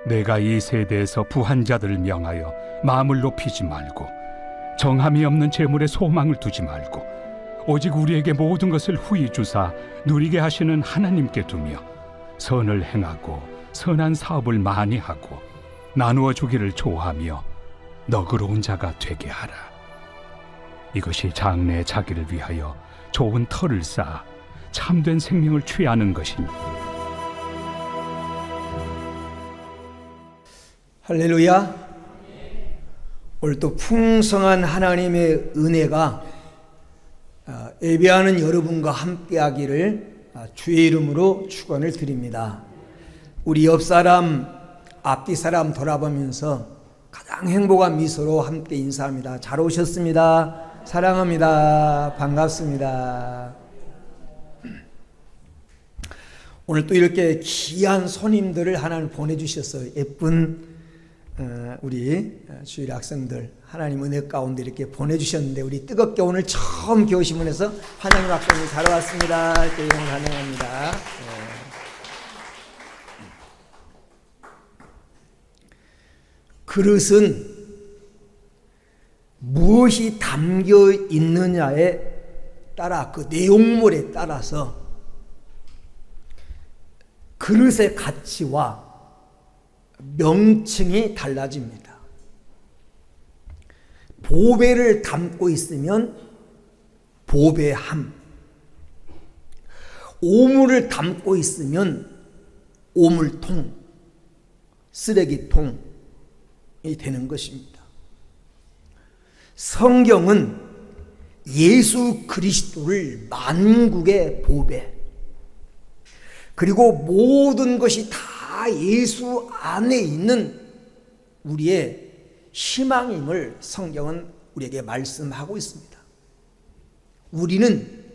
내가 이 세대에서 부한 자들을 명하여 마음을 높이지 말고 정함이 없는 재물에 소망을 두지 말고 오직 우리에게 모든 것을 후히 주사 누리게 하시는 하나님께 두며 선을 행하고 선한 사업을 많이 하고 나누어 주기를 좋아하며 너그러운 자가 되게 하라. 이것이 장래의 자기를 위하여 좋은 터를 쌓아 참된 생명을 취하는 것이니. 할렐루야. 오늘 또 풍성한 하나님의 은혜가 예배하는 여러분과 함께하기를 주의 이름으로 축원을 드립니다. 우리 옆사람, 앞뒤 사람 돌아보면서 가장 행복한 미소로 함께 인사합니다. 잘 오셨습니다. 사랑합니다. 반갑습니다. 오늘 또 이렇게 귀한 손님들을 하나님 보내주셨어요. 예쁜 우리 주일 학생들 하나님 은혜 가운데 이렇게 보내주셨는데, 우리 뜨겁게 오늘 처음 교시문에서 환영의 학생이 잘 왔습니다. 이렇게 영을 환영합니다. 그릇은 무엇이 담겨 있느냐에 따라, 그 내용물에 따라서 그릇의 가치와 명칭이 달라집니다. 보배를 담고 있으면 보배함, 오물을 담고 있으면 오물통, 쓰레기통이 되는 것입니다. 성경은 예수 그리스도를 만국의 보배, 그리고 모든 것이 다 예수 안에 있는 우리의 희망임을 성경은 우리에게 말씀하고 있습니다. 우리는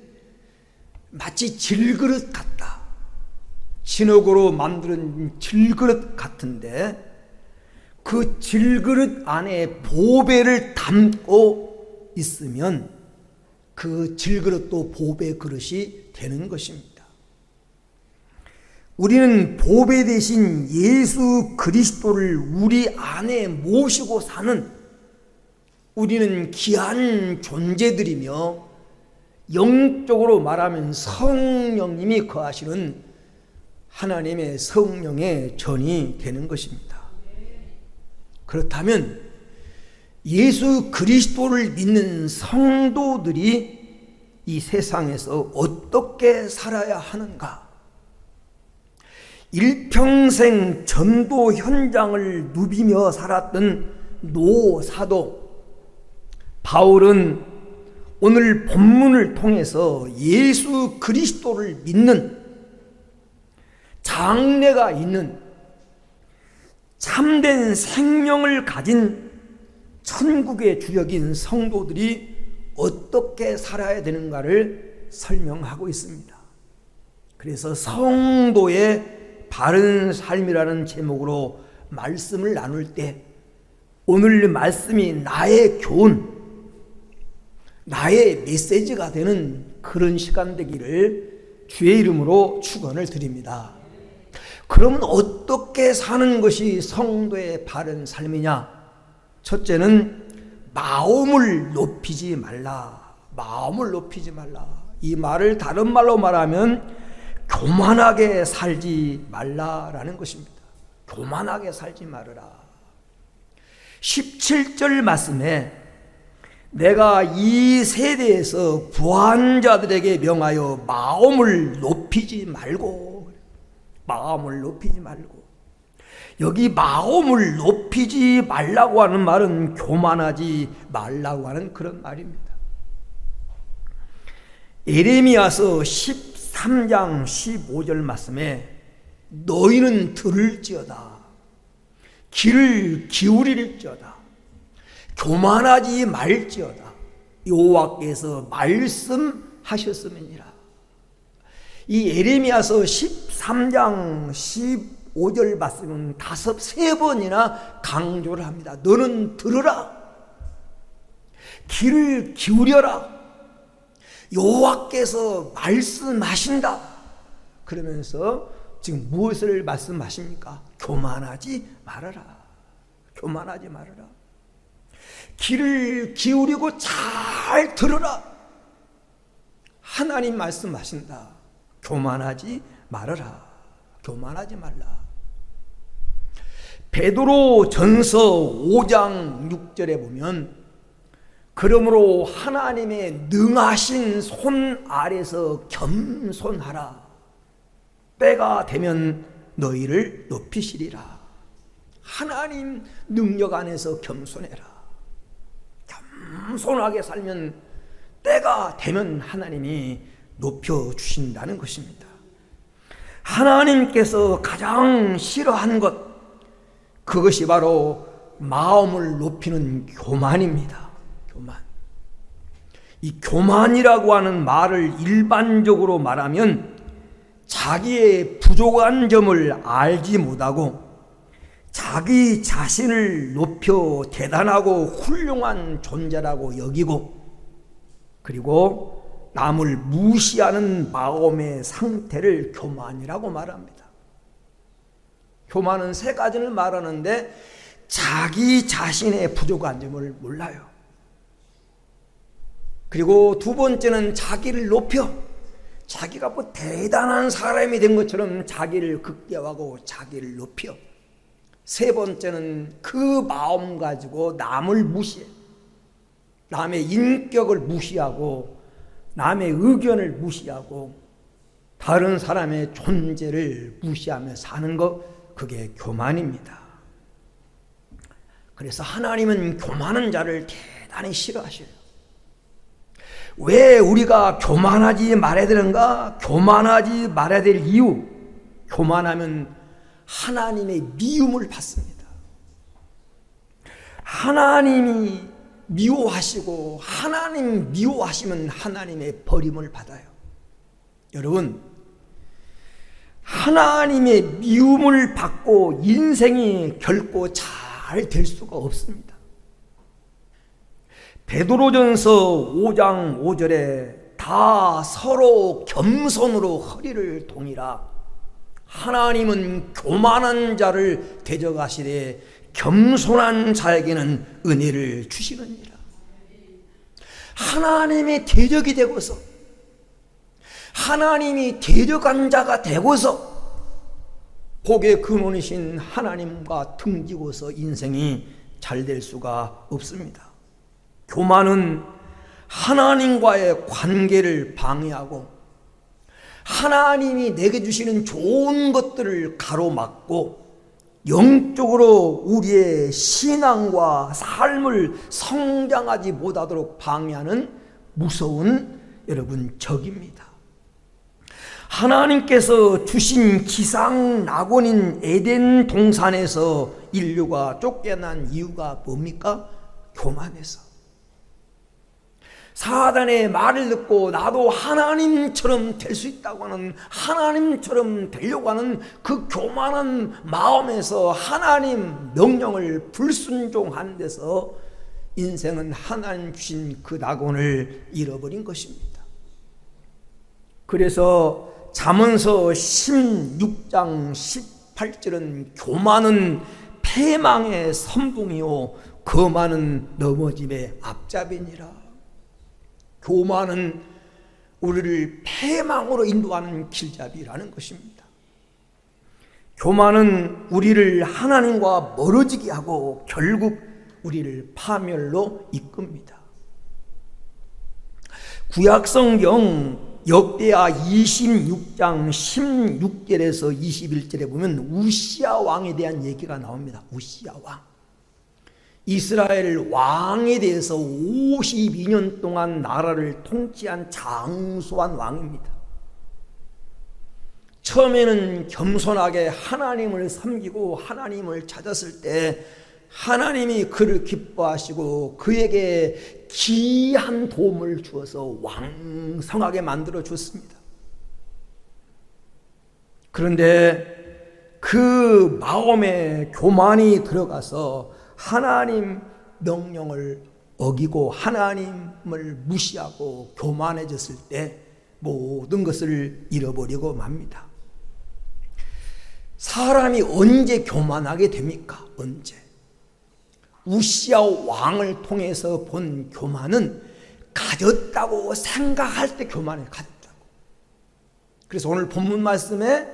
마치 질그릇 같다. 진흙으로 만든 질그릇 같은데, 그 질그릇 안에 보배를 담고 있으면 그 질그릇도 보배 그릇이 되는 것입니다. 우리는 보배 대신 예수 그리스도를 우리 안에 모시고 사는, 우리는 귀한 존재들이며 영적으로 말하면 성령님이 거하시는 하나님의 성령의 전이 되는 것입니다. 그렇다면 예수 그리스도를 믿는 성도들이 이 세상에서 어떻게 살아야 하는가? 일평생 전도 현장을 누비며 살았던 노사도 바울은 오늘 본문을 통해서 예수 그리스도를 믿는, 장래가 있는 참된 생명을 가진 천국의 주역인 성도들이 어떻게 살아야 되는가를 설명하고 있습니다. 그래서 성도의 바른 삶이라는 제목으로 말씀을 나눌 때, 오늘 말씀이 나의 교훈, 나의 메시지가 되는 그런 시간 되기를 주의 이름으로 축원을 드립니다. 그러면 어떻게 사는 것이 성도의 바른 삶이냐? 첫째는 마음을 높이지 말라. 마음을 높이지 말라. 이 말을 다른 말로 말하면 교만하게 살지 말라라는 것입니다. 교만하게 살지 말으라. 17절 말씀에 내가 이 세대에서 부한 자들에게 명하여 마음을 높이지 말고, 마음을 높이지 말고, 여기 마음을 높이지 말라고 하는 말은 교만하지 말라고 하는 그런 말입니다. 예레미야서 13장 15절 말씀에 너희는 들을지어다, 귀를 기울일지어다, 교만하지 말지어다, 여호와께서 말씀하셨음이니라. 이 예레미야서 13장 15절 말씀은 세 번이나 강조를 합니다. 너는 들으라, 귀를 기울여라, 여호와께서 말씀하신다. 그러면서 지금 무엇을 말씀하십니까? 교만하지 말아라. 교만하지 말아라. 귀를 기울이고 잘 들으라. 하나님 말씀하신다. 교만하지 말아라. 교만하지 말라. 베드로 전서 5장 6절에 보면 그러므로 하나님의 능하신 손 아래서 겸손하라. 때가 되면 너희를 높이시리라. 하나님 능력 안에서 겸손해라. 겸손하게 살면 때가 되면 하나님이 높여주신다는 것입니다. 하나님께서 가장 싫어하는 것, 그것이 바로 마음을 높이는 교만입니다. 교만. 이 교만이라고 하는 말을 일반적으로 말하면 자기의 부족한 점을 알지 못하고 자기 자신을 높여 대단하고 훌륭한 존재라고 여기고 그리고 남을 무시하는 마음의 상태를 교만이라고 말합니다. 교만은 세 가지를 말하는데 자기 자신의 부족한 점을 몰라요. 그리고 두 번째는 자기를 높여 자기가 뭐 대단한 사람이 된 것처럼 자기를 극대화하고 자기를 높여. 세 번째는 그 마음 가지고 남을 무시해. 남의 인격을 무시하고 남의 의견을 무시하고 다른 사람의 존재를 무시하며 사는 것, 그게 교만입니다. 그래서 하나님은 교만한 자를 대단히 싫어하셔요. 왜 우리가 교만하지 말아야 되는가? 교만하지 말아야 될 이유, 교만하면 하나님의 미움을 받습니다. 하나님이 미워하시고 하나님 미워하시면 하나님의 버림을 받아요. 여러분, 하나님의 미움을 받고 인생이 결코 잘 될 수가 없습니다. 베드로전서 5장 5절에 다 서로 겸손으로 허리를 동이라. 하나님은 교만한 자를 대적하시되 겸손한 자에게는 은혜를 주시느니라. 하나님의 대적이 되고서 하나님이 대적한 자가 되고서 복의 근원이신 하나님과 등지고서 인생이 잘 될 수가 없습니다. 교만은 하나님과의 관계를 방해하고 하나님이 내게 주시는 좋은 것들을 가로막고 영적으로 우리의 신앙과 삶을 성장하지 못하도록 방해하는 무서운 여러분 적입니다. 하나님께서 주신 기상 낙원인 에덴 동산에서 인류가 쫓겨난 이유가 뭡니까? 교만해서. 사단의 말을 듣고 나도 하나님처럼 될 수 있다고 하는, 하나님처럼 되려고 하는 그 교만한 마음에서 하나님 명령을 불순종한 데서 인생은 하나님 주신 그 낙원을 잃어버린 것입니다. 그래서 잠언서 16장 18절은 교만은 패망의 선봉이요 거만은 넘어짐의 앞잡이니라. 교만은 우리를 패망으로 인도하는 길잡이라는 것입니다. 교만은 우리를 하나님과 멀어지게 하고 결국 우리를 파멸로 이끕니다. 구약성경 역대하 26장 16절에서 21절에 보면 우시야 왕에 대한 얘기가 나옵니다. 우시야 왕. 이스라엘 왕에 대해서 52년 동안 나라를 통치한 장수한 왕입니다. 처음에는 겸손하게 하나님을 섬기고 하나님을 찾았을 때 하나님이 그를 기뻐하시고 그에게 귀한 도움을 주어서 왕성하게 만들어 줬습니다. 그런데 그 마음에 교만이 들어가서 하나님 명령을 어기고 하나님을 무시하고 교만해졌을 때 모든 것을 잃어버리고 맙니다. 사람이 언제 교만하게 됩니까? 언제? 우시야 왕을 통해서 본 교만은 가졌다고 생각할 때 교만을 가졌다고. 그래서 오늘 본문 말씀에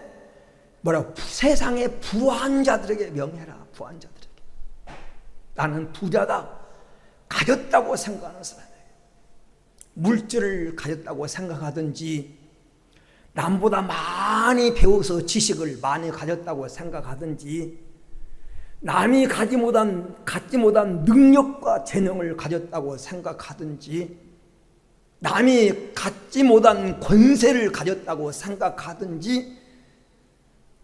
뭐라고? 세상의 부한 자들에게 명해라. 부한 자들에게. 나는 부자다. 가졌다고 생각하는 사람이에요. 물질을 가졌다고 생각하든지, 남보다 많이 배워서 지식을 많이 가졌다고 생각하든지, 남이 갖지 못한 능력과 재능을 가졌다고 생각하든지, 남이 갖지 못한 권세를 가졌다고 생각하든지,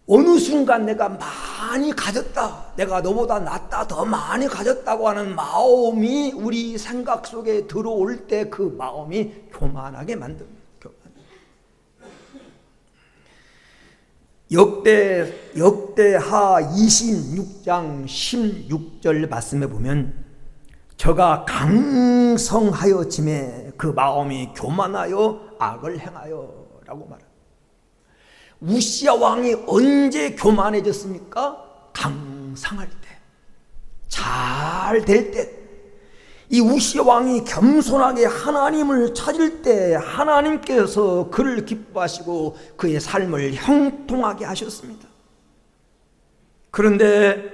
어느 순간 내가 많이 가졌다, 내가 너보다 낫다, 더 많이 가졌다고 하는 마음이 우리 생각 속에 들어올 때 그 마음이 교만하게 만듭니다. 역대하 26장 16절 말씀에 보면 저가 강성하여 짐에 그 마음이 교만하여 악을 행하여 라고 말합니다. 우시야 왕이 언제 교만해졌습니까? 강성할 때, 잘 될 때. 이 우시야 왕이 겸손하게 하나님을 찾을 때 하나님께서 그를 기뻐하시고 그의 삶을 형통하게 하셨습니다. 그런데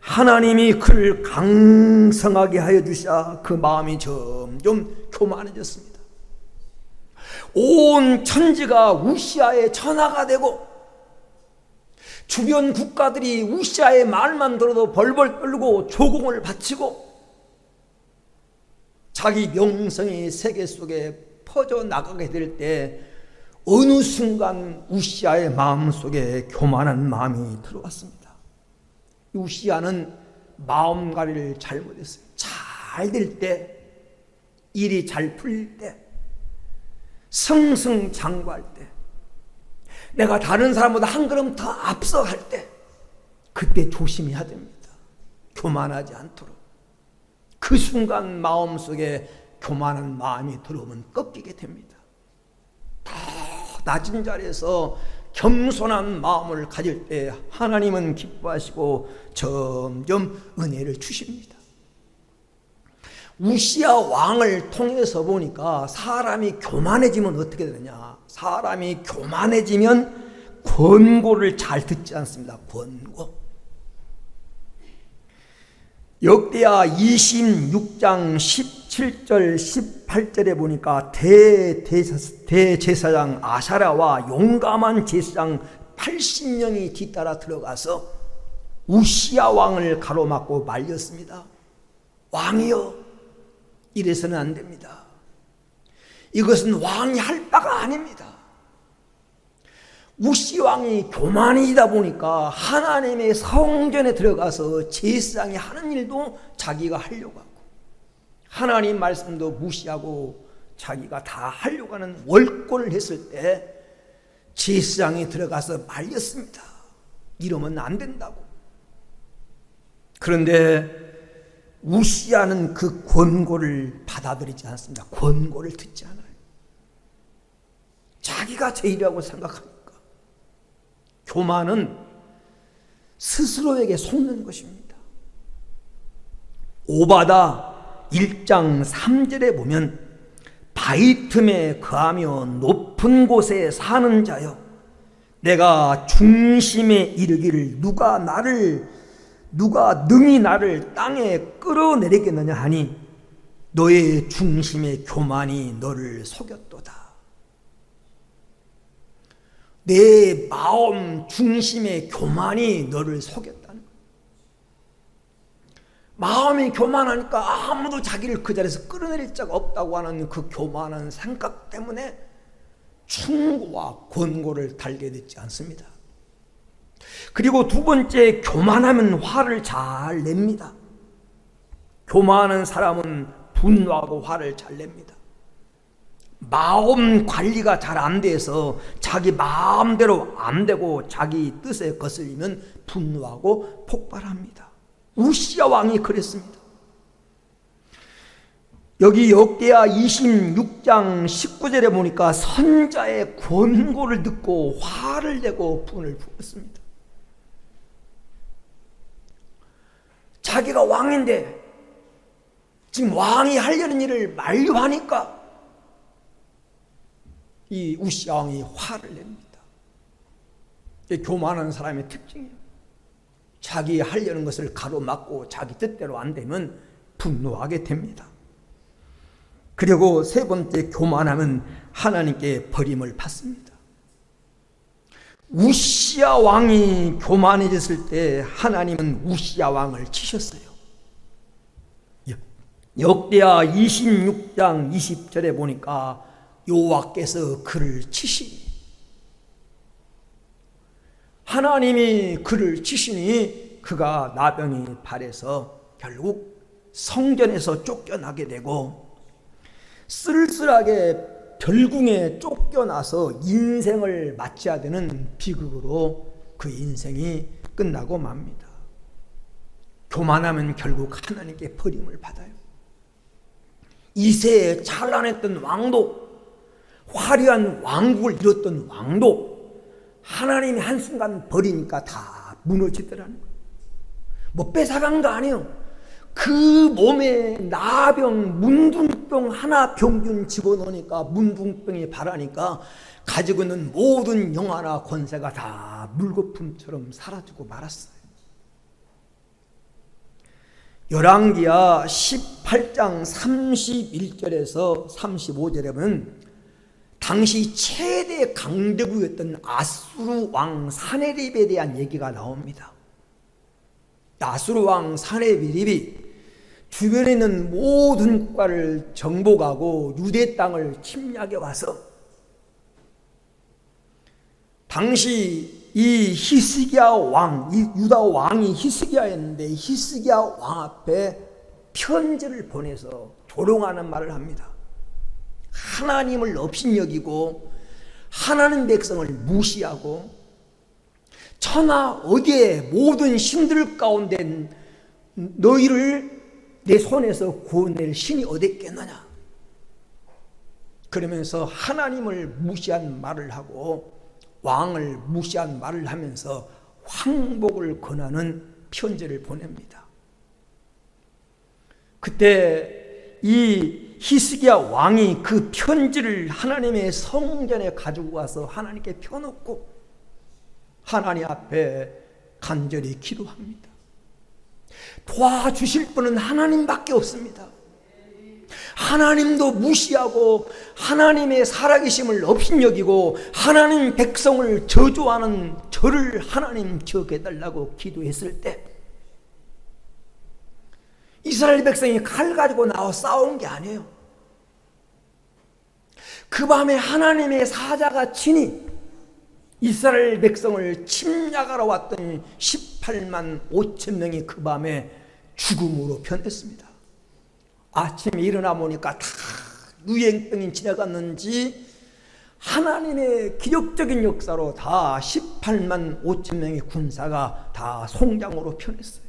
하나님이 그를 강성하게 하여 주시자 그 마음이 점점 교만해졌습니다. 온 천지가 우시야의 전하가 되고, 주변 국가들이 우시야의 말만 들어도 벌벌 떨고 조공을 바치고, 자기 명성이 세계 속에 퍼져나가게 될 때 어느 순간 우시야의 마음속에 교만한 마음이 들어왔습니다. 우시야는 마음가리를 잘못했어요. 잘 될 때, 일이 잘 풀릴 때, 승승장구할 때, 내가 다른 사람보다 한 걸음 더 앞서갈 때, 그때 조심해야 됩니다. 교만하지 않도록. 그 순간 마음속에 교만한 마음이 들어오면 꺾이게 됩니다. 더 낮은 자리에서 겸손한 마음을 가질 때 하나님은 기뻐하시고 점점 은혜를 주십니다. 우시야 왕을 통해서 보니까 사람이 교만해지면 어떻게 되느냐? 사람이 교만해지면 권고를 잘 듣지 않습니다. 권고. 역대하 26장 17절 18절에 보니까 대제사장 아사랴와 용감한 제사장 80명이 뒤따라 들어가서 우시야 왕을 가로막고 말렸습니다. 왕이여, 이래서는 안 됩니다. 이것은 왕이 할 바가 아닙니다. 우시 왕이 교만이다 보니까 하나님의 성전에 들어가서 제사장이 하는 일도 자기가 하려고 하고, 하나님 말씀도 무시하고 자기가 다 하려고 하는 월권을 했을 때 제사장이 들어가서 말렸습니다. 이러면 안 된다고. 그런데 우시야는 그 권고를 받아들이지 않습니다. 권고를 듣지 않아요. 자기가 제일이라고 생각합니다. 교만은 스스로에게 속는 것입니다. 오바다 1장 3절에 보면 바위 틈에 거하며 높은 곳에 사는 자여, 내가 중심에 이르기를 누가 능히 나를 땅에 끌어내리겠느냐 하니 너의 중심의 교만이 너를 속였도다. 내 마음 중심의 교만이 너를 속였다는 거예요. 마음이 교만하니까 아무도 자기를 그 자리에서 끌어내릴 자가 없다고 하는 그 교만한 생각 때문에 충고와 권고를 달게 되지 않습니다. 그리고 두 번째, 교만하면 화를 잘 냅니다. 교만한 사람은 분노하고 화를 잘 냅니다. 마음 관리가 잘 안 돼서 자기 마음대로 안 되고 자기 뜻에 거슬리면 분노하고 폭발합니다. 우시야 왕이 그랬습니다. 여기 역대하 26장 19절에 보니까 선자의 권고를 듣고 화를 내고 분을 부었습니다. 자기가 왕인데 지금 왕이 하려는 일을 만류하니까 이 우시야 왕이 화를 냅니다. 이게 교만한 사람의 특징이에요. 자기 하려는 것을 가로막고 자기 뜻대로 안 되면 분노하게 됩니다. 그리고 세 번째, 교만하면 하나님께 버림을 받습니다. 우시야 왕이 교만해졌을 때 하나님은 우시야 왕을 치셨어요. 역대하 26장 20절에 보니까 여호와께서 그를 치시니, 하나님이 그를 치시니 그가 나병이 발해서 결국 성전에서 쫓겨나게 되고 쓸쓸하게 별궁에 쫓겨나서 인생을 마쳐야 되는 비극으로 그 인생이 끝나고 맙니다. 교만하면 결국 하나님께 버림을 받아요. 이새에 찬란했던 왕도, 화려한 왕국을 이뤘던 왕도 하나님이 한순간 버리니까 다 무너지더라는 거예요. 뭐 뺏어간 거 아니에요. 그 몸에 나병, 문둥병 하나 병균 집어넣으니까 문둥병이 발하니까 가지고 있는 모든 영화나 권세가 다 물거품처럼 사라지고 말았어요. 열왕기하 18장 31절에서 35절에 보면 당시 최대 강대국이었던 아수르 왕 사네립에 대한 얘기가 나옵니다. 아수르 왕 사네립이 주변에 있는 모든 국가를 정복하고 유대 땅을 침략해 와서 당시 이 히스기야 왕, 이 유다 왕이 히스기야였는데 히스기야 왕 앞에 편지를 보내서 조롱하는 말을 합니다. 하나님을 업신여기고 하나님 백성을 무시하고 천하 어디에 모든 신들 가운데 너희를 내 손에서 구원낼 신이 어디 있겠느냐, 그러면서 하나님을 무시한 말을 하고 왕을 무시한 말을 하면서 황복을 권하는 편지를 보냅니다. 그때 이 히스기야 왕이 그 편지를 하나님의 성전에 가지고 와서 하나님께 펴놓고 하나님 앞에 간절히 기도합니다. 도와주실 분은 하나님밖에 없습니다. 하나님도 무시하고 하나님의 살아계심을 업신여기고 하나님 백성을 저주하는 저를 하나님 기억해달라고 기도했을 때 이스라엘 백성이 칼 가지고 나와 싸운 게 아니에요. 그 밤에 하나님의 사자가 친히 이스라엘 백성을 침략하러 왔던 18만 5천 명이 그 밤에 죽음으로 변했습니다. 아침에 일어나 보니까 다 유행병이 지나갔는지 하나님의 기적적인 역사로 다 18만 5천 명의 군사가 다 송장으로 변했어요.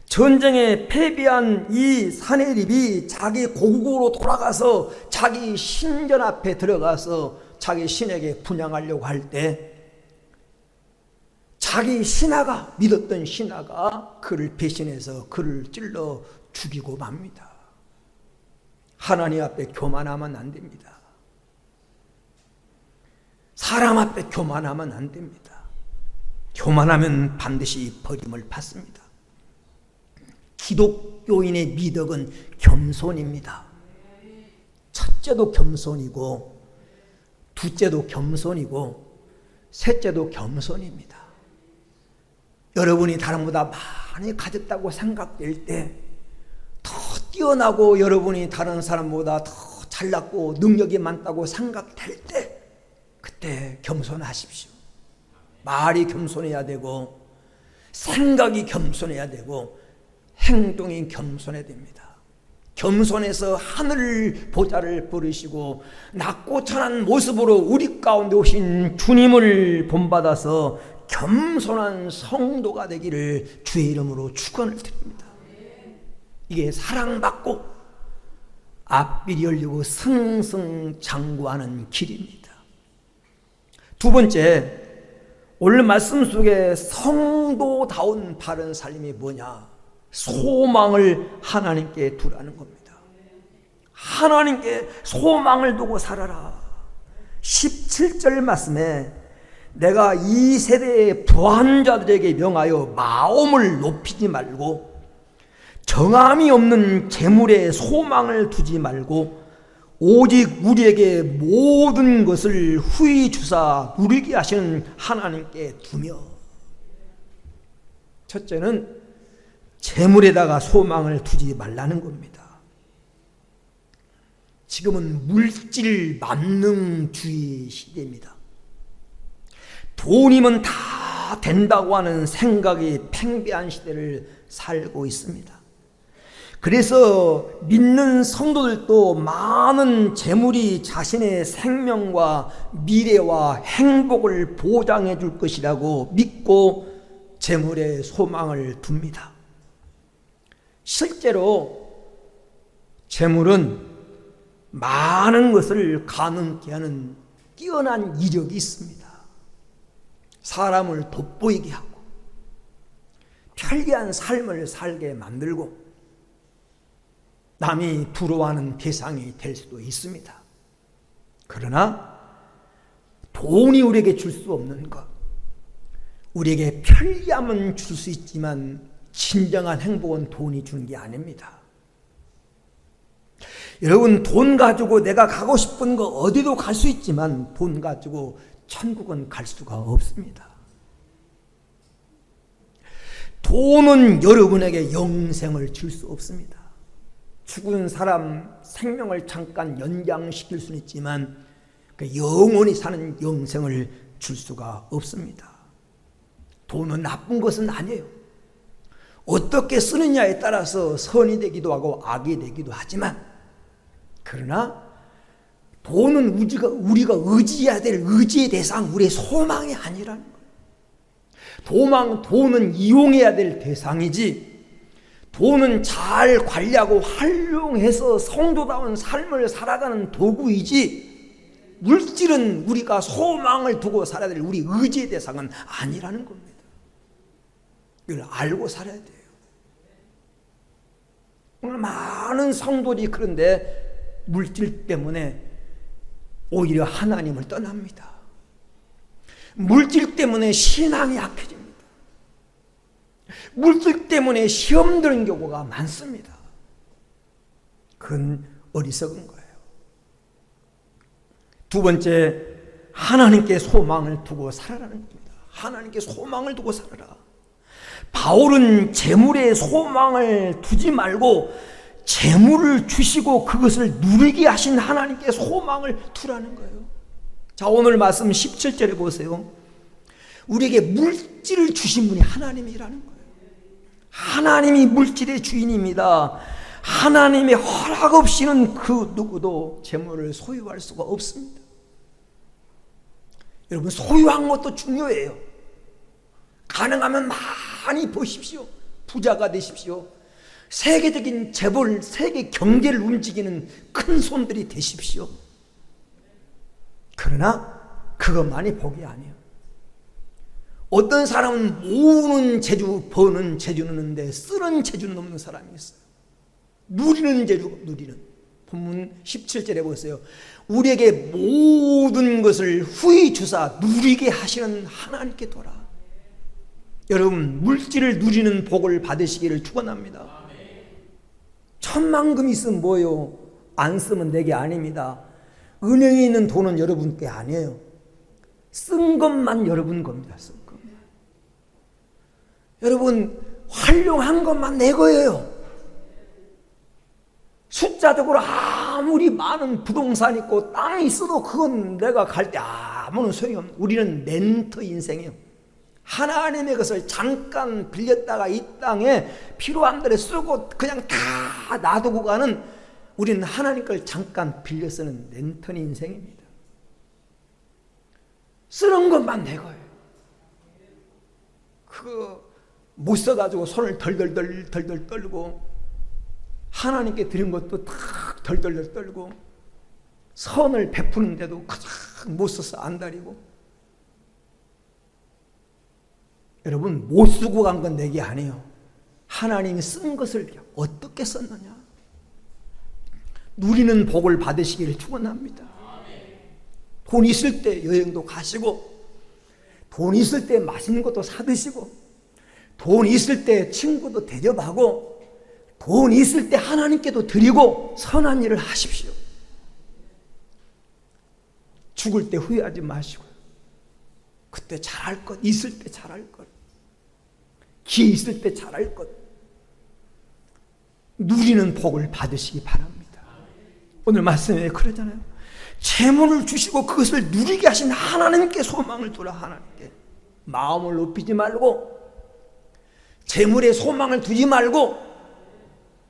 전쟁에 패배한 이 사네립이 자기 고국으로 돌아가서 자기 신전 앞에 들어가서 자기 신에게 분향하려고 할 때 자기 신하가, 믿었던 신하가 그를 배신해서 그를 찔러 죽이고 맙니다. 하나님 앞에 교만하면 안 됩니다. 사람 앞에 교만하면 안 됩니다. 교만하면 반드시 버림을 받습니다. 기독교인의 미덕은 겸손입니다. 첫째도 겸손이고 둘째도 겸손이고 셋째도 겸손입니다. 여러분이 다른보다 많이 가졌다고 생각될 때, 더 뛰어나고 여러분이 다른 사람보다 더 잘났고 능력이 많다고 생각될 때, 그때 겸손하십시오. 말이 겸손해야 되고 생각이 겸손해야 되고 행동이 겸손해야 됩니다. 겸손해서 하늘 보좌를 부르시고 낮고 천한 모습으로 우리 가운데 오신 주님을 본받아서 겸손한 성도가 되기를 주의 이름으로 축원을 드립니다. 이게 사랑받고 앞길이 열리고 승승장구하는 길입니다. 두 번째, 오늘 말씀 속에 성도다운 바른 삶이 뭐냐? 소망을 하나님께 두라는 겁니다. 하나님께 소망을 두고 살아라. 17절 말씀에 내가 이 세대의 부한 자들에게 명하여 마음을 높이지 말고 정함이 없는 재물에 소망을 두지 말고 오직 우리에게 모든 것을 후히 주사 누리게 하시는 하나님께 두며, 첫째는 재물에다가 소망을 두지 말라는 겁니다. 지금은 물질 만능주의 시대입니다. 돈이면 다 된다고 하는 생각이 팽배한 시대를 살고 있습니다. 그래서 믿는 성도들도 많은 재물이 자신의 생명과 미래와 행복을 보장해 줄 것이라고 믿고 재물에 소망을 둡니다. 실제로 재물은 많은 것을 가능케 하는 뛰어난 이력이 있습니다. 사람을 돋보이게 하고 편리한 삶을 살게 만들고 남이 부러워하는 대상이 될 수도 있습니다. 그러나 돈이 우리에게 줄 수 없는 것, 우리에게 편리함은 줄 수 있지만 진정한 행복은 돈이 주는 게 아닙니다. 여러분, 돈 가지고 내가 가고 싶은 거 어디도 갈 수 있지만 돈 가지고 천국은 갈 수가 없습니다. 돈은 여러분에게 영생을 줄 수 없습니다. 죽은 사람 생명을 잠깐 연장시킬 수는 있지만 그 영원히 사는 영생을 줄 수가 없습니다. 돈은 나쁜 것은 아니에요. 어떻게 쓰느냐에 따라서 선이 되기도 하고 악이 되기도 하지만, 그러나 돈은 우리가 의지해야 될 의지의 대상, 우리의 소망이 아니라는 거예요. 돈은 이용해야 될 대상이지, 돈은 잘 관리하고 활용해서 성도다운 삶을 살아가는 도구이지, 물질은 우리가 소망을 두고 살아야 될 우리 의지의 대상은 아니라는 겁니다. 이걸 알고 살아야 돼요. 오늘 많은 성도들이 그런데 물질 때문에 오히려 하나님을 떠납니다. 물질 때문에 신앙이 약해집니다. 물질 때문에 시험 드는 경우가 많습니다. 그건 어리석은 거예요. 두 번째, 하나님께 소망을 두고 살아라는 겁니다. 하나님께 소망을 두고 살아라. 바울은 재물에 소망을 두지 말고 재물을 주시고 그것을 누리게 하신 하나님께 소망을 두라는 거예요. 자, 오늘 말씀 17절에 보세요. 우리에게 물질을 주신 분이 하나님이라는 거예요. 하나님이 물질의 주인입니다. 하나님의 허락 없이는 그 누구도 재물을 소유할 수가 없습니다. 여러분, 소유한 것도 중요해요. 가능하면 많이 보십시오. 부자가 되십시오. 세계적인 재벌, 세계 경제를 움직이는 큰 손들이 되십시오. 그러나 그것만이 복이 아니에요. 어떤 사람은 모으는 재주, 버는 재주는 있는데 쓰는 재주는 없는 사람이 있어요. 누리는 재주, 누리는. 본문 17절에 보세요. 우리에게 모든 것을 후히 주사 누리게 하시는 하나님께 돌아. 여러분, 물질을 누리는 복을 받으시기를 축원합니다. 천만금 있으면 뭐요? 안 쓰면 내게 아닙니다. 은행에 있는 돈은 여러분 게 아니에요. 쓴 것만 여러분 겁니다. 쓴 것만. 여러분, 활용한 것만 내 거예요. 숫자적으로 아무리 많은 부동산 있고 땅이 있어도 그건 내가 갈 때 아무런 소용이 없는, 우리는 렌트 인생이에요. 하나님의 것을 잠깐 빌렸다가 이 땅에 필요한 대로 쓰고 그냥 다 놔두고 가는, 우리는 하나님 걸 잠깐 빌려 쓰는 렌터 인생입니다. 쓰는 것만 내 거예요. 그거 못 써가지고 손을 덜덜 떨고, 하나님께 드린 것도 탁 덜덜 떨고, 선을 베푸는데도 가장 못 써서 안달이고, 여러분, 못 쓰고 간 건 내게 아니에요. 하나님이 쓴 것을 어떻게 썼느냐. 누리는 복을 받으시기를 축원합니다. 돈 있을 때 여행도 가시고, 돈 있을 때 맛있는 것도 사 드시고, 돈 있을 때 친구도 대접하고, 돈 있을 때 하나님께도 드리고 선한 일을 하십시오. 죽을 때 후회하지 마시고요. 그때 잘할 것, 있을 때 잘할 것, 기회 있을 때 잘할 것, 누리는 복을 받으시기 바랍니다. 오늘 말씀에 그러잖아요. 재물을 주시고 그것을 누리게 하신 하나님께 소망을 두라. 하나님께 마음을 높이지 말고, 재물에 소망을 두지 말고,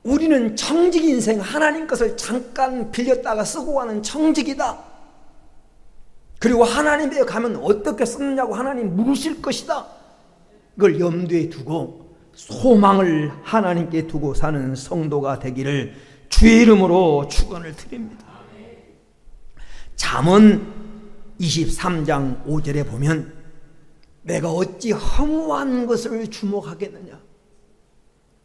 우리는 청직 인생, 하나님 것을 잠깐 빌렸다가 쓰고 가는 청직이다. 그리고 하나님에 가면 어떻게 썼느냐고 하나님 물으실 것이다. 이걸 염두에 두고 소망을 하나님께 두고 사는 성도가 되기를 주의 이름으로 축원을 드립니다. 잠언 23장 5절에 보면 내가 어찌 허무한 것을 주목하겠느냐.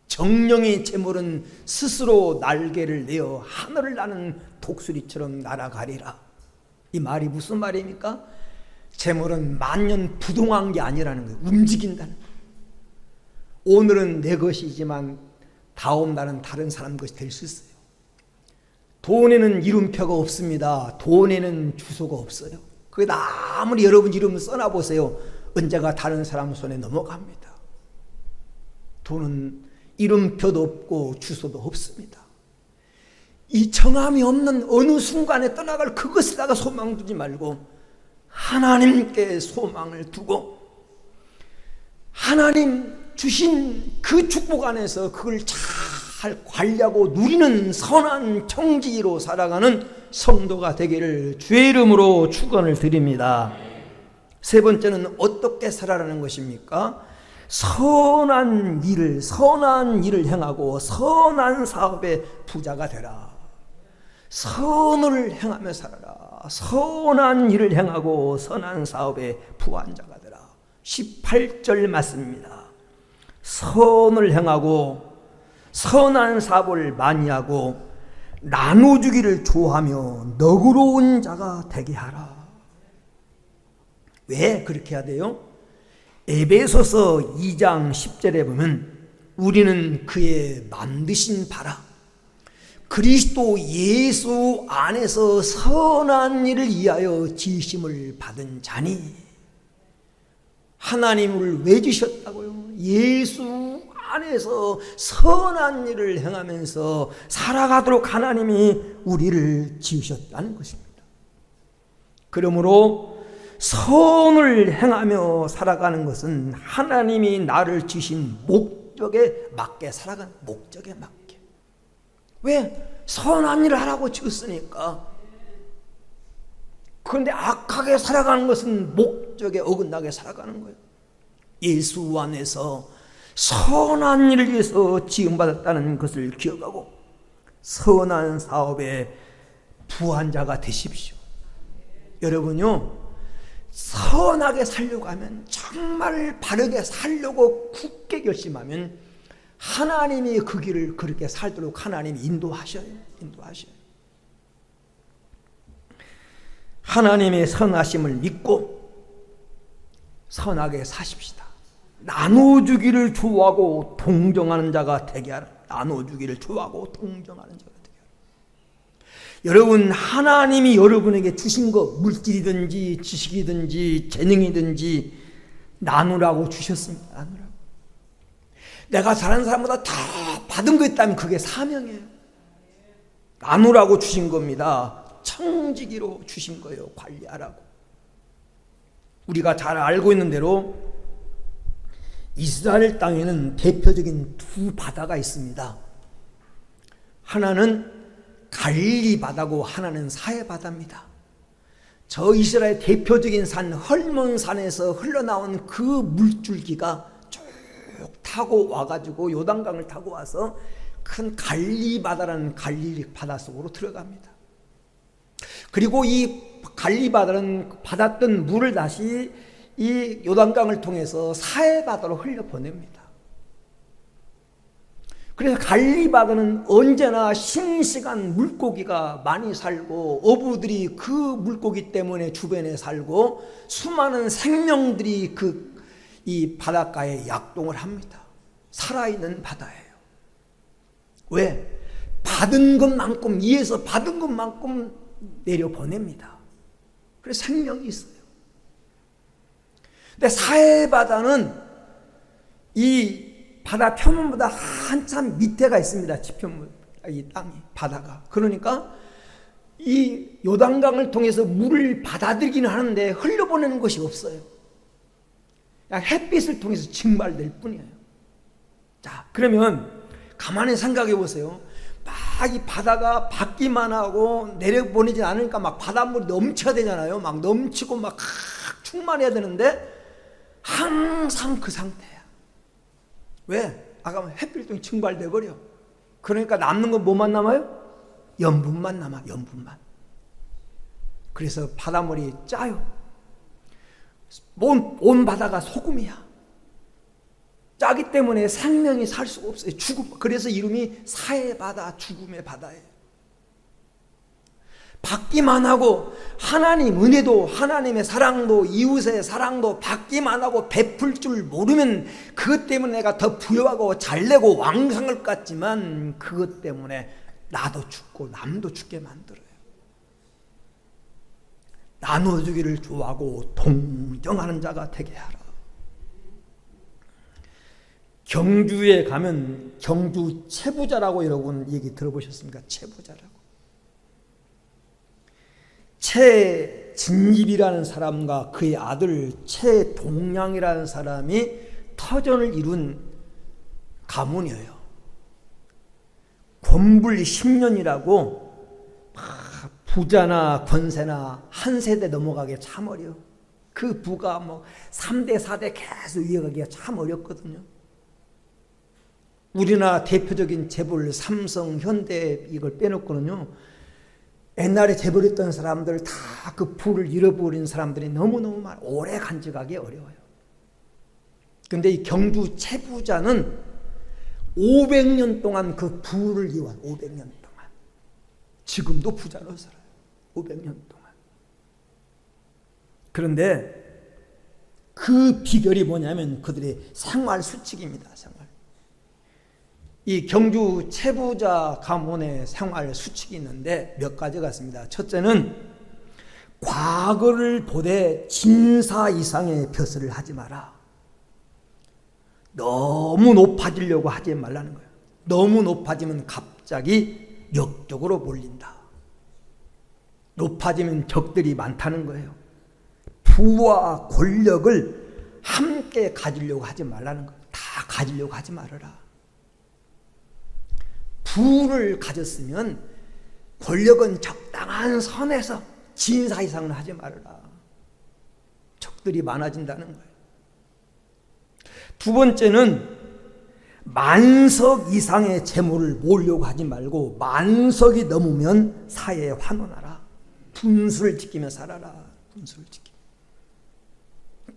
정령의 재물은 스스로 날개를 내어 하늘을 나는 독수리처럼 날아가리라. 이 말이 무슨 말입니까? 재물은 만년 부동한 게 아니라는 거예요. 움직인다는 거예요. 오늘은 내 것이지만 다음 날은 다른 사람 것이 될 수 있어요. 돈에는 이름표가 없습니다. 돈에는 주소가 없어요. 그게 아무리 여러분 이름을 써놔보세요. 언제가 다른 사람 손에 넘어갑니다. 돈은 이름표도 없고 주소도 없습니다. 이 정함이 없는 어느 순간에 떠나갈 그것에다가 소망 두지 말고 하나님께 소망을 두고 하나님 주신 그 축복 안에서 그걸 잘 관리하고 누리는 선한 청지기로 살아가는 성도가 되기를 주의 이름으로 축원을 드립니다. 세 번째는 어떻게 살아가는 것입니까? 선한 일을 행하고 선한 사업의 부자가 되라. 선을 행하며 살아라. 선한 일을 행하고 선한 사업의 부한자가 되라. 18절 말씀입니다. 선을 행하고 선한 사업을 많이 하고 나눠주기를 좋아하며 너그러운 자가 되게 하라. 왜 그렇게 해야 돼요? 에베소서 2장 10절에 보면 우리는 그의 만드신 바라 그리스도 예수 안에서 선한 일을 위하여 지으심을 받은 자니. 하나님을 왜 지으셨다고요? 예수 안에서 선한 일을 행하면서 살아가도록 하나님이 우리를 지으셨다는 것입니다. 그러므로 선을 행하며 살아가는 것은 하나님이 나를 지으신 목적에 맞게 살아가는 목적에 맞게. 왜? 선한 일을 하라고 지었으니까. 그런데 악하게 살아가는 것은 목적에 어긋나게 살아가는 거예요. 예수 안에서 선한 일을 위해서 지음받았다는 것을 기억하고 선한 사업에 부한자가 되십시오. 여러분요, 선하게 살려고 하면, 정말 바르게 살려고 굳게 결심하면 하나님이 그 길을 그렇게 살도록 하나님이 인도하셔요. 하나님의 선하심을 믿고 선하게 사십시다. 나눠주기를 좋아하고 동정하는 자가 되게 하라. 나눠주기를 좋아하고 동정하는 자가 되게 하라. 여러분, 하나님이 여러분에게 주신 것, 물질이든지 지식이든지 재능이든지 나누라고 주셨습니다. 나누라고. 내가 다른 사람보다 다 받은 거 있다면 그게 사명이에요. 나누라고 주신 겁니다. 청지기로 주신 거예요. 관리하라고. 우리가 잘 알고 있는 대로 이스라엘 땅에는 대표적인 두 바다가 있습니다. 하나는 갈릴리 바다고 하나는 사해 바다입니다. 저 이스라엘 대표적인 산 헐몬산에서 흘러나온 그 물줄기가 쭉 타고 와가지고 요단강을 타고 와서 큰 갈릴리 바다라는 갈릴리 바다 속으로 들어갑니다. 그리고 이 갈릴리 바다는 받았던 물을 다시 이 요단강을 통해서 사해바다로 흘려보냅니다. 그래서 갈리바다는 언제나 싱싱한 물고기가 많이 살고 어부들이 그 물고기 때문에 주변에 살고 수많은 생명들이 이 바닷가에 약동을 합니다. 살아있는 바다예요. 왜? 받은 것만큼, 위에서 받은 것만큼 내려보냅니다. 그래서 생명이 있어요. 근데 사해바다는 이 바다 표면보다 한참 밑에가 있습니다. 지표면, 이 땅이, 바다가. 그러니까 이 요단강을 통해서 물을 받아들이기는 하는데 흘려보내는 것이 없어요. 그냥 햇빛을 통해서 증발될 뿐이에요. 자, 그러면 가만히 생각해 보세요. 막 이 바다가 받기만 하고 내려보내지 않으니까 막 바닷물이 넘쳐야 되잖아요. 막 넘치고 막 충만해야 되는데 항상 그 상태야. 왜? 아까 햇빛 통해 증발돼 버려. 그러니까 남는 건 뭐만 남아요? 염분만 남아, 염분만. 그래서 바닷물이 짜요. 온 바다가 소금이야. 짜기 때문에 생명이 살 수가 없어요. 죽음. 그래서 이름이 사해바다, 죽음의 바다예요. 받기만 하고 하나님 은혜도, 하나님의 사랑도, 이웃의 사랑도 받기만 하고 베풀 줄 모르면 그것 때문에 내가 더 부유하고 잘되고 왕성할 것 같지만 그것 때문에 나도 죽고 남도 죽게 만들어요. 나눠주기를 좋아하고 동정하는 자가 되게 하라. 경주에 가면 경주 채부자라고 여러분 얘기 들어보셨습니까? 채부자라고. 채진입이라는 사람과 그의 아들 채동량이라는 사람이 터전을 이룬 가문이에요. 권불 10년이라고 부자나 권세나 한 세대 넘어가기 참 어려워. 그 부가 뭐 3대 4대 계속 이어가기가 참 어렵거든요. 우리나라 대표적인 재벌 삼성, 현대 이걸 빼놓고는요. 옛날에 재벌했던 사람들 다 그 부를 잃어버린 사람들이 너무너무 많아. 오래 간직하기 어려워요. 근데 이 경주 채부자는 500년 동안 그 부를 이어왔. 500년 동안. 지금도 부자로 살아요. 500년 동안. 그런데 그 비결이 뭐냐면 그들의 생활 수칙입니다. 생활. 이 경주 채부자 가문의 생활 수칙이 있는데 몇 가지가 있습니다. 첫째는 과거를 보되 진사 이상의 벼슬을 하지 마라. 너무 높아지려고 하지 말라는 거예요. 너무 높아지면 갑자기 역적으로 몰린다. 높아지면 적들이 많다는 거예요. 부와 권력을 함께 가지려고 하지 말라는 거예요. 다 가지려고 하지 말아라. 부를 가졌으면 권력은 적당한 선에서 진사 이상은 하지 말아라. 적들이 많아진다는 거예요. 두 번째는 만석 이상의 재물을 모으려고 하지 말고 만석이 넘으면 사회에 환원하라. 분수를 지키며 살아라. 분수를 지키며.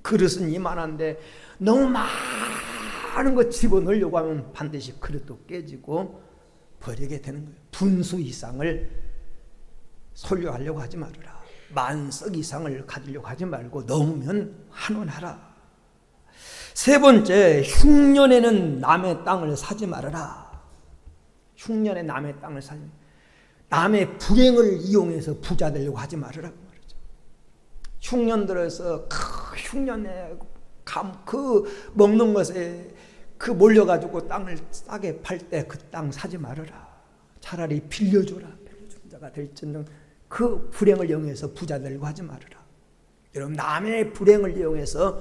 그릇은 이만한데 너무 많은 거 집어넣으려고 하면 반드시 그릇도 깨지고 버리게 되는 거예요. 분수 이상을 소유하려고 하지 말아라. 만석 이상을 가지려고 하지 말고 넘으면 환원하라. 세 번째, 흉년에는 남의 땅을 사지 말아라. 흉년에 남의 땅을 사지 말아라. 남의 불행을 이용해서 부자 되려고 하지 말으라고 말이죠. 흉년 들어서 흉년에 그 먹는 것에 그 몰려가지고 땅을 싸게 팔 때 그 땅 사지 말아라. 차라리 빌려줘라. 빌려주는 자가 될지는 그 불행을 이용해서 부자 되려고 하지 말아라. 여러분, 남의 불행을 이용해서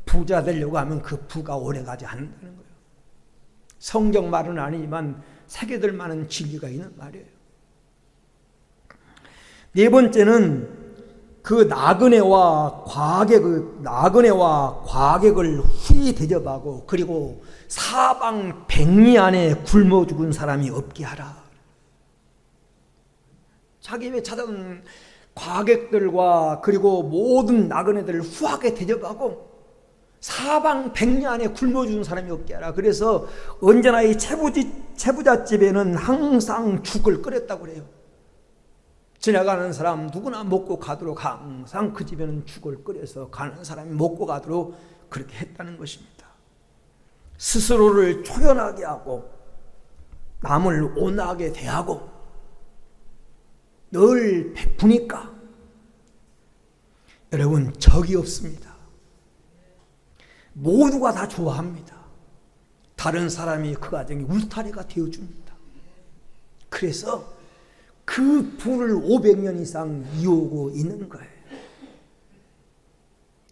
부자 되려고 하면 그 부가 오래가지 않는다는 거예요. 성경 말은 아니지만 새겨들 만한 진리가 있는 말이에요. 네 번째는 그 나그네와 과객을 후히 대접하고 그리고 사방 백리 안에 굶어 죽은 사람이 없게 하라. 자기 왜 찾아온 과객들과 그리고 모든 나그네들을 후하게 대접하고 사방 백리 안에 굶어주는 사람이 없게 하라. 그래서 언제나 이 채부잣집에는 항상 죽을 끓였다고 그래요. 지나가는 사람 누구나 먹고 가도록 항상 그 집에는 죽을 끓여서 가는 사람이 먹고 가도록 그렇게 했다는 것입니다. 스스로를 초연하게 하고 남을 온화하게 대하고 늘 베푸니까 여러분 적이 없습니다. 모두가 다 좋아합니다. 다른 사람이 그 가정에 울타리가 되어줍니다. 그래서 그 부를 500년 이상 이어오고 있는 거예요.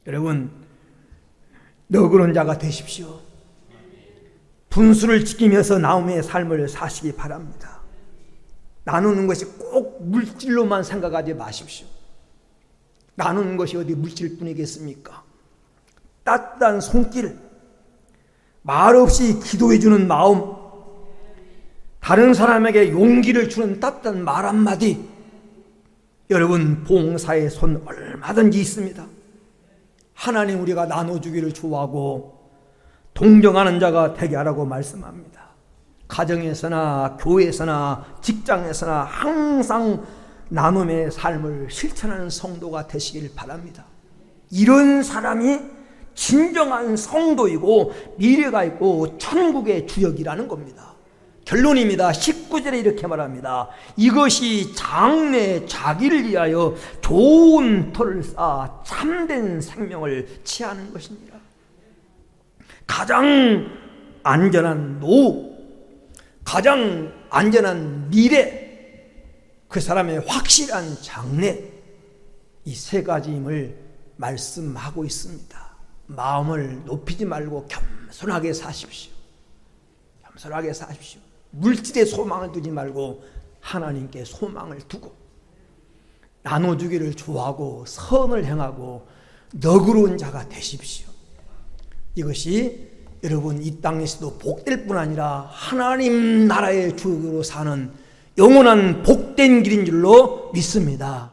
여러분 너그러운 자가 되십시오. 분수를 지키면서 나눔의 삶을 사시기 바랍니다. 나누는 것이 꼭 물질로만 생각하지 마십시오. 나누는 것이 어디 물질뿐이겠습니까? 따뜻한 손길, 말없이 기도해주는 마음, 다른 사람에게 용기를 주는 따뜻한 말 한마디, 여러분 봉사의 손 얼마든지 있습니다. 하나님 우리가 나눠주기를 좋아하고 동정하는 자가 되게 하라고 말씀합니다. 가정에서나 교회에서나 직장에서나 항상 나눔의 삶을 실천하는 성도가 되시길 바랍니다. 이런 사람이 진정한 성도이고 미래가 있고 천국의 주역이라는 겁니다. 결론입니다. 19절에 이렇게 말합니다. 이것이 장래 자기를 위하여 좋은 터를 쌓아 참된 생명을 취하는 것입니다. 가장 안전한 노후, 가장 안전한 미래, 그 사람의 확실한 장래, 이 세 가지임을 말씀하고 있습니다. 마음을 높이지 말고 겸손하게 사십시오. 겸손하게 사십시오. 물질에 소망을 두지 말고 하나님께 소망을 두고 나눠주기를 좋아하고 선을 행하고 너그러운 자가 되십시오. 이것이 여러분 이 땅에서도 복될 뿐 아니라 하나님 나라의 주역으로 사는 영원한 복된 길인 줄로 믿습니다.